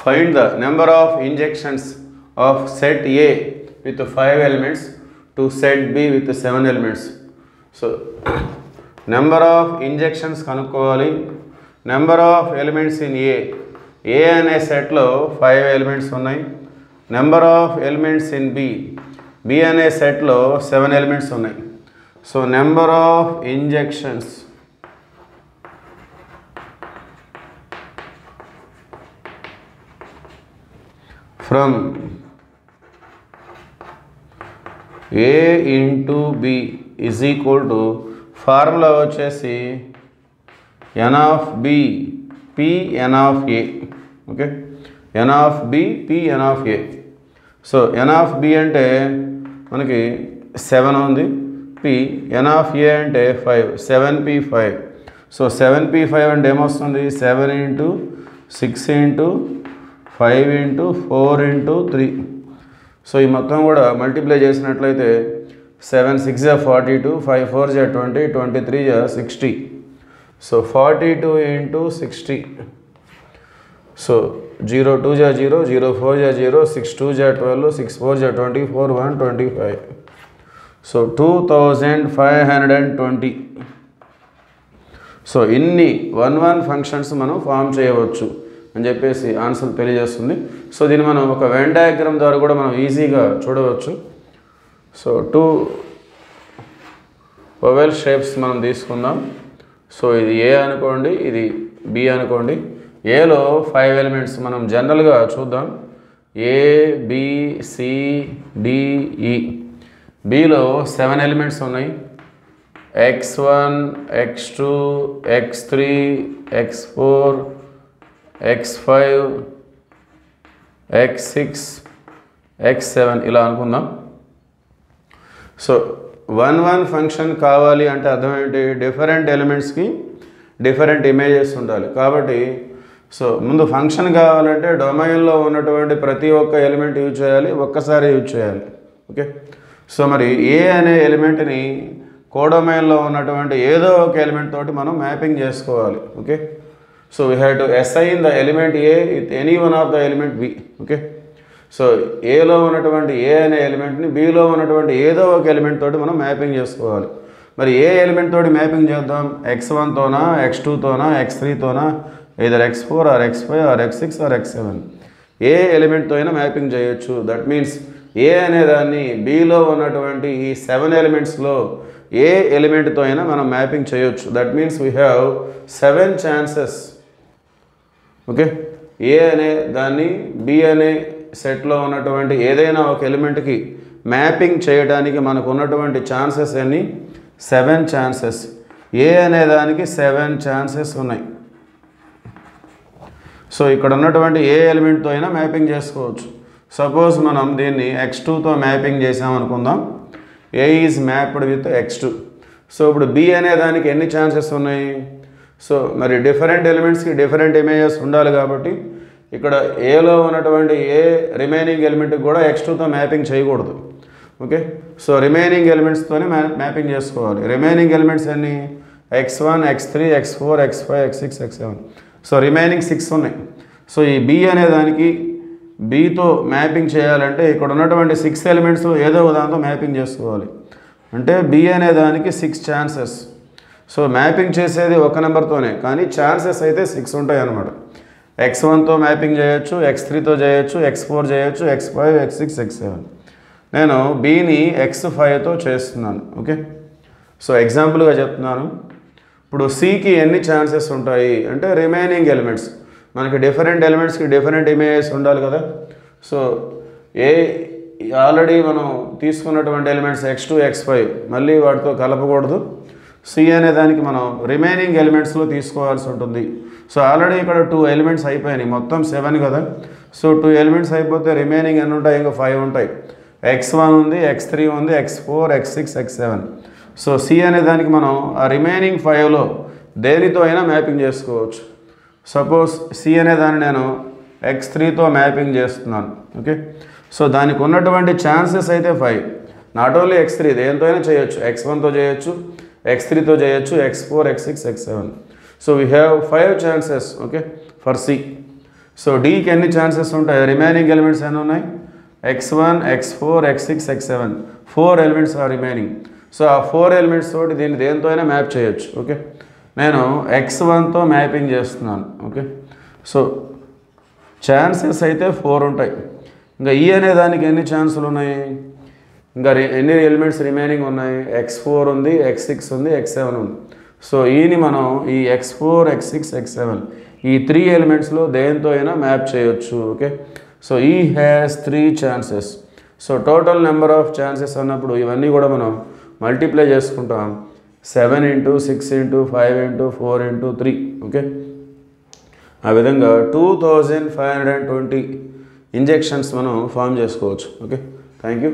Find the number of injections of set A with 5 elements to set B with 7 elements. So, number of injections కనుక్కోవాలి. Number of elements in A. A అనే సెట్లో 5 elements ఉన్నాయి. Number of elements in B. B అనే సెట్లో 7 elements ఉన్నాయి. So, number of injections from A into B is equal to formula వచ్చేసి n of B P n of A. Okay, n of B P n of A. So n of B అంటే మనకి 7 ఉంది, P n of A అంటే 5, 7p5. So 7p5 అంటే ఏమొస్తుంది? 7 into 6 into 5 into 4 into 3. So ఈ మొత్తం కూడా multiply చేసినట్లయితే 7 6 జా 42, 5 4 జా 20, 23 జా 60. So 42 into 60. సో 0 2 జా 0, 0 4 జా 0, 6 2 జా 12, 6 4 జా 24, 1 25. సో 2520. సో ఇన్ని 1 ఫంక్షన్స్ మనం ఫామ్ చేయవచ్చు అని చెప్పేసి ఆన్సర్ తెలియజేస్తుంది. సో దీన్ని మనం ఒక వెన్ డయాగ్రామ్ ద్వారా కూడా మనం ఈజీగా చూడవచ్చు. సో 2 ఓవెల్ షేప్స్ మనం తీసుకుందాం. సో ఇది ఏ అనుకోండి, ఇది బి అనుకోండి. ఏలో 5 ఎలిమెంట్స్ మనం జనరల్గా చూద్దాం. ఏ బి సి డి ఈ. బిలో 7 ఎలిమెంట్స్ ఉన్నాయి. x1 x2 x3 x4 x5 x6 x7 ఇలా అనుకుందాం. సో 1 ఫంక్షన్ కావాలి అంటే అర్థం ఏంటి? డిఫరెంట్ ఎలిమెంట్స్కి డిఫరెంట్ ఇమేజెస్ ఉండాలి. కాబట్టి సో ముందు ఫంక్షన్ కావాలంటే డొమైన్లో ఉన్నటువంటి ప్రతి ఒక్క ఎలిమెంట్ యూజ్ చేయాలి, ఒక్కసారి యూజ్ చేయాలి. ఓకే, సో మరి ఏ అనే ఎలిమెంట్ని కోడొమైన్లో ఉన్నటువంటి ఏదో ఒక ఎలిమెంట్ తోటి మనం మ్యాపింగ్ చేసుకోవాలి. Okay, so we have to assign the element A with any one of the element B. Okay, so ఏలో ఉన్నటువంటి ఏ అనే ఎలిమెంట్ని బిలో ఉన్నటువంటి ఏదో ఒక ఎలిమెంట్ తోటి మనం మ్యాపింగ్ చేసుకోవాలి. మరి ఏ ఎలిమెంట్ తోటి మ్యాపింగ్ చేద్దాం? x1 తోనా, x2 తోనా, x3 తోనా, either x4 or x5 or x6 or x7. ఏ ఎలిమెంట్తో అయినా మ్యాపింగ్ చేయొచ్చు. దట్ మీన్స్ ఏ అనేదాన్ని బిలో ఉన్నటువంటి ఈ 7 ఎలిమెంట్స్లో ఏ ఎలిమెంట్తో అయినా మనం మ్యాపింగ్ చేయొచ్చు. That means we have 7 chances. Okay, A అనే దాన్ని బి అనే సెట్లో ఉన్నటువంటి ఏదైనా ఒక ఎలిమెంట్కి మ్యాపింగ్ చేయడానికి మనకు ఉన్నటువంటి ఛాన్సెస్ ఎన్ని? 7 ఛాన్సెస్. ఏ అనే దానికి 7 ఛాన్సెస్ ఉన్నాయి. సో ఇక్కడ ఉన్నటువంటి ఏ ఎలిమెంట్తో అయినా మ్యాపింగ్ చేసుకోవచ్చు. సపోజ్ మనం దీన్ని x2తో మ్యాపింగ్ చేసామనుకుందాం. A is mapped with x2. So ఇప్పుడు బి అనే దానికి ఎన్ని ఛాన్సెస్ ఉన్నాయి? సో మరి డిఫరెంట్ ఎలిమెంట్స్కి డిఫరెంట్ ఇమేజెస్ ఉండాలి. కాబట్టి ఇక్కడ ఏలో ఉన్నటువంటి ఏ రిమైనింగ్ ఎలిమెంట్కి కూడా x2తో మ్యాపింగ్ చేయకూడదు. ఓకే, సో రిమైనింగ్ ఎలిమెంట్స్తోనే మ్యాపింగ్ చేసుకోవాలి. రిమైనింగ్ ఎలిమెంట్స్ అన్ని x1 x3 x4 x5 x6 x7. So remaining 6 ఉన్నాయి. సో ఈ బి అనే దానికి బితో మ్యాపింగ్ చేయాలంటే ఇక్కడ ఉన్నటువంటి 6 ఎలిమెంట్స్లో ఏదో ఒక దాంతో మ్యాపింగ్ చేసుకోవాలి. అంటే బి అనే దానికి 6 ఛాన్సెస్. సో మ్యాపింగ్ చేసేది ఒక నెంబర్తోనే, కానీ ఛాన్సెస్ అయితే 6 ఉంటాయి అన్నమాట. x1తో మ్యాపింగ్ చేయొచ్చు, x3తో చేయొచ్చు, x4 చేయొచ్చు, x5 x6 x7. నేను బిని x5తో చేస్తున్నాను. ఓకే, సో ఎగ్జాంపుల్గా చెప్తున్నాను. ఇప్పుడు సికి ఎన్ని ఛాన్సెస్ ఉంటాయి అంటే రిమైనింగ్ ఎలిమెంట్స్ మనకి డిఫరెంట్ ఎలిమెంట్స్కి డిఫరెంట్ ఇమేజెస్ ఉండాలి కదా. సో ఏ ఆల్రెడీ మనం తీసుకున్నటువంటి ఎలిమెంట్స్ x2 x5 మళ్ళీ వాటితో కలపకూడదు. సి అనే దానికి మనం రిమైనింగ్ ఎలిమెంట్స్లో తీసుకోవాల్సి ఉంటుంది. సో ఆల్రెడీ ఇక్కడ 2 ఎలిమెంట్స్ అయిపోయినాయి, మొత్తం 7 కదా. సో 2 ఎలిమెంట్స్ అయిపోతే రిమైనింగ్ ఎన్ని ఉంటాయి? ఇంకా 5 ఉంటాయి. x1 ఉంది, x3 ఉంది, x4 x6 x7. So C అనే దానికి మనం ఆ రిమైనింగ్ 5లో దేనితో అయినా మ్యాపింగ్ చేసుకోవచ్చు. సపోజ్ సి అనే దాన్ని నేను x3తో మ్యాపింగ్ చేస్తున్నాను. ఓకే, సో దానికి ఉన్నటువంటి ఛాన్సెస్ అయితే 5. నాట్ ఓన్లీ x3, దేనితో అయినా చేయొచ్చు. x1తో చేయొచ్చు, x3తో చేయొచ్చు, x4 x6 x7. So we have 5 chances. Okay, for C. So డీకి ఎన్ని ఛాన్సెస్ ఉంటాయి? రిమైనింగ్ ఎలిమెంట్స్ ఎన్ని ఉన్నాయి? x1, x4, x6, x7 4 elements are remaining. So ఆ 4 ఎలిమెంట్స్ తోటి దీన్ని దేంతో అయినా మ్యాప్ చేయొచ్చు. ఓకే, నేను x1తో మ్యాపింగ్ చేస్తున్నాను. ఓకే, సో ఛాన్సెస్ అయితే 4 ఉంటాయి. ఇంకా ఈ అనే దానికి ఎన్ని ఛాన్సులు ఉన్నాయి? ఇంకా ఎన్ని ఎలిమెంట్స్ రిమైనింగ్ ఉన్నాయి? x4 ఉంది, x6 ఉంది, x7 ఉంది. సో ఈని మనం ఈ x4, x6, x7 ఈ 3 ఎలిమెంట్స్లో దేంతో అయినా మ్యాప్ చేయొచ్చు. ఓకే, సో ఈ has 3 chances. So total number of chances అన్నప్పుడు ఇవన్నీ కూడా మనం మల్టిప్లై చేసుకుంటాం. 7 × 6 × 5 × 4 × 3. ఓకే, ఆ విధంగా 2520 ఇంజెక్షన్స్ మనం ఫామ్ చేసుకోవచ్చు. Okay, thank you.